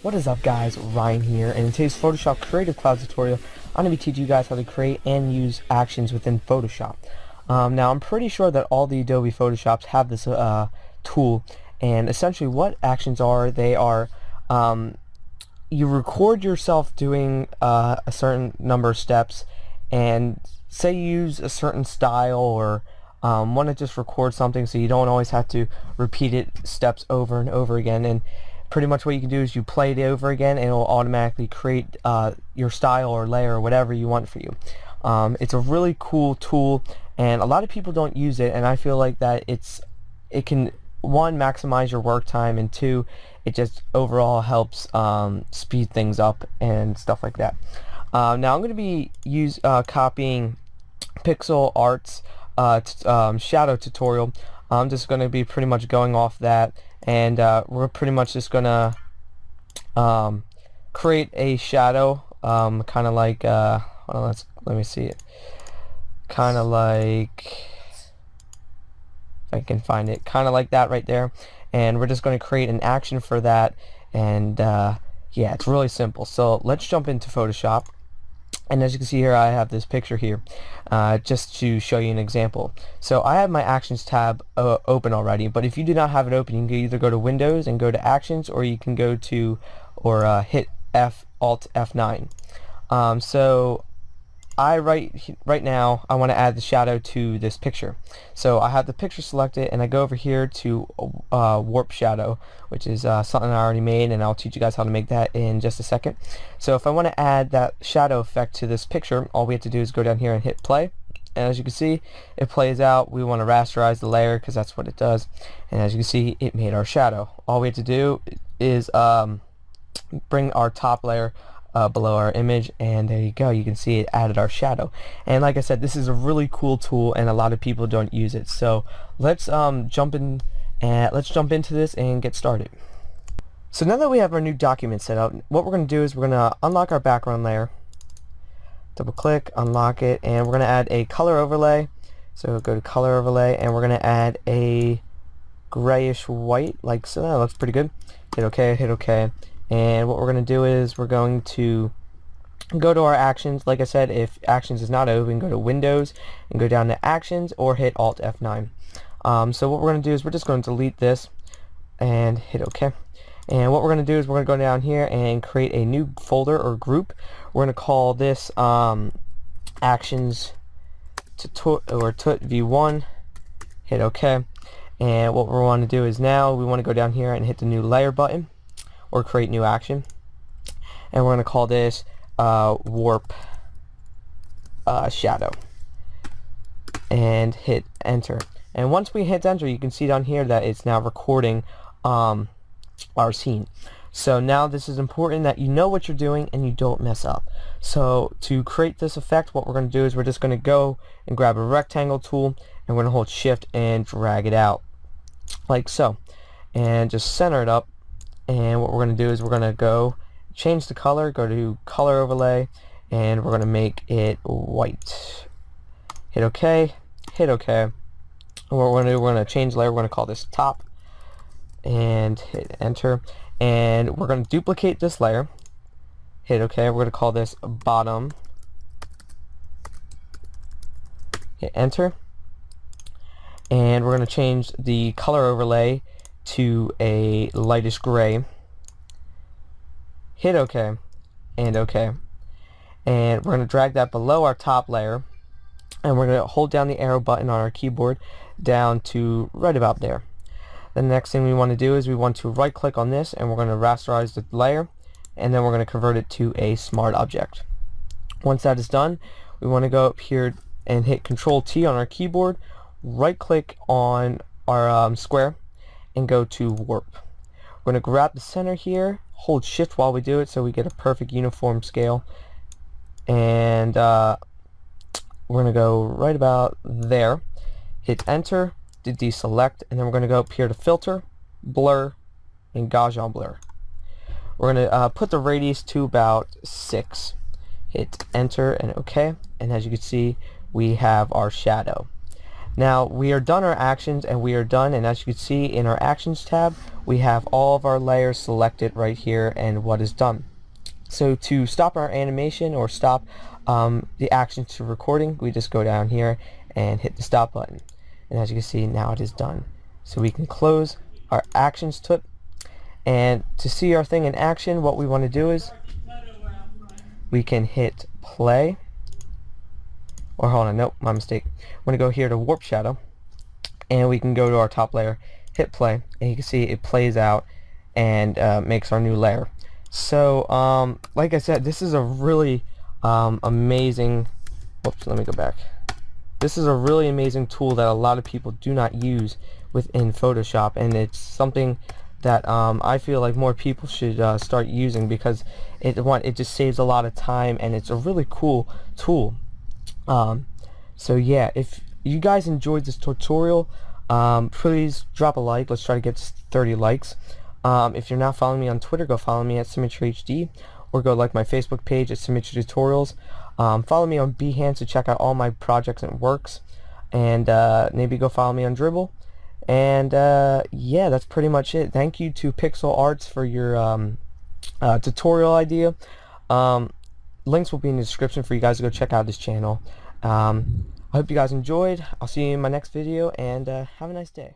What is up, guys? Ryan here, and in today's Photoshop Creative Cloud tutorial, I'm going to be teaching you guys how to create and use actions within Photoshop. Now, I'm pretty sure that all the Adobe Photoshops have this tool, and essentially what actions are, they are, you record yourself doing a certain number of steps, and say you use a certain style or want to just record something so you don't always have to repeat it steps over and over again. And pretty much what you can do is you play it over again and it will automatically create your style or layer or whatever you want for you. It's a really cool tool, and a lot of people don't use it, and I feel like that it can, one, maximize your work time, and two, it just overall helps speed things up and stuff like that. Now I'm going to be copying Pixel Art's shadow tutorial. I'm just going to be pretty much going off that, and we're pretty much just going to create a shadow, kind of like, hold on, let me see it, kind of like, if I can find it, kind of like that right there, and we're just going to create an action for that, and yeah, it's really simple. So let's jump into Photoshop. And as you can see here, I have this picture here just to show you an example. So I have my Actions tab open already, but if you do not have it open, you can either go to Windows and go to Actions, or you can go to, hit Alt F9. So right now I want to add the shadow to this picture. So I have the picture selected, and I go over here to warp shadow, which is something I already made, and I'll teach you guys how to make that in just a second. So if I want to add that shadow effect to this picture, all we have to do is go down here and hit play, and as you can see, it plays out. We want to rasterize the layer because that's what it does, and as you can see, it made our shadow. All we have to do is bring our top layer below our image, and there you go, you can see it added our shadow. And like I said, this is a really cool tool, and a lot of people don't use it. So let's jump into this and get started. So now that we have our new document set up, what we're going to do is we're going to unlock our background layer, double click, unlock it, and we're going to add a color overlay. So go to color overlay, and we're going to add a grayish white, like so. That looks pretty good. Hit OK, hit OK. And what we're going to do is we're going to go to our actions. Like I said, if actions is not open, go to Windows and go down to Actions, or hit Alt F9. So what we're going to do is we're just going to delete this and hit OK. And what we're going to do is we're going to go down here and create a new folder or group. We're going to call this Actions V1. Hit OK. And what we want to do is now we want to go down here and hit the new layer button, or create new action, and we're going to call this warp shadow, and hit enter. And once we hit enter, you can see down here that it's now recording our scene. So now this is important that you know what you're doing and you don't mess up. So to create this effect, what we're going to do is we're just going to go and grab a rectangle tool, and we're going to hold shift and drag it out like so, and just center it up. And what we're going to do is we're going to go change the color, go to color overlay, and we're going to make it white. Hit OK, hit OK. And what we're going to do, we're going to change layer. We're going to call this top, and hit enter. And we're going to duplicate this layer. Hit OK. We're going to call this bottom. Hit enter. And we're going to change the color overlay to a lightish gray. Hit OK and OK, and we're going to drag that below our top layer, and we're going to hold down the arrow button on our keyboard down to right about there. The next thing we want to do is we want to right click on this, and we're going to rasterize the layer, and then we're going to convert it to a smart object. Once that is done, we want to go up here and hit Control T on our keyboard, right click on our square, and go to warp. We're going to grab the center here, hold shift while we do it so we get a perfect uniform scale, and we're going to go right about there, hit enter to deselect, and then we're going to go up here to filter, blur, and Gaussian blur. We're going to put the radius to about 6, hit enter and OK, and as you can see, we have our shadow. Now we are done our actions, and we are done, and as you can see in our actions tab we have all of our layers selected right here and what is done. So to stop our animation or stop the action to recording, we just go down here and hit the stop button, and as you can see now it is done. So we can close our actions clip, and to see our thing in action, what we want to do is we can hit play, or hold on, nope, my mistake. We're going to go here to warp shadow, and we can go to our top layer, hit play, and you can see it plays out and makes our new layer. So like I said, this is a really amazing, whoops, let me go back. This is a really amazing tool that a lot of people do not use within Photoshop, and it's something that I feel like more people should start using, because it just saves a lot of time, and it's a really cool tool. So yeah, if you guys enjoyed this tutorial, please drop a like. Let's try to get to 30 likes. If you're not following me on Twitter, go follow me at SymmetryHD, or go like my Facebook page at Symmetry Tutorials. Follow me on Behance to check out all my projects and works, and maybe go follow me on Dribble. And yeah, that's pretty much it. Thank you to Pixel Arts for your tutorial idea. Links will be in the description for you guys to go check out this channel. I hope you guys enjoyed. I'll see you in my next video, and have a nice day.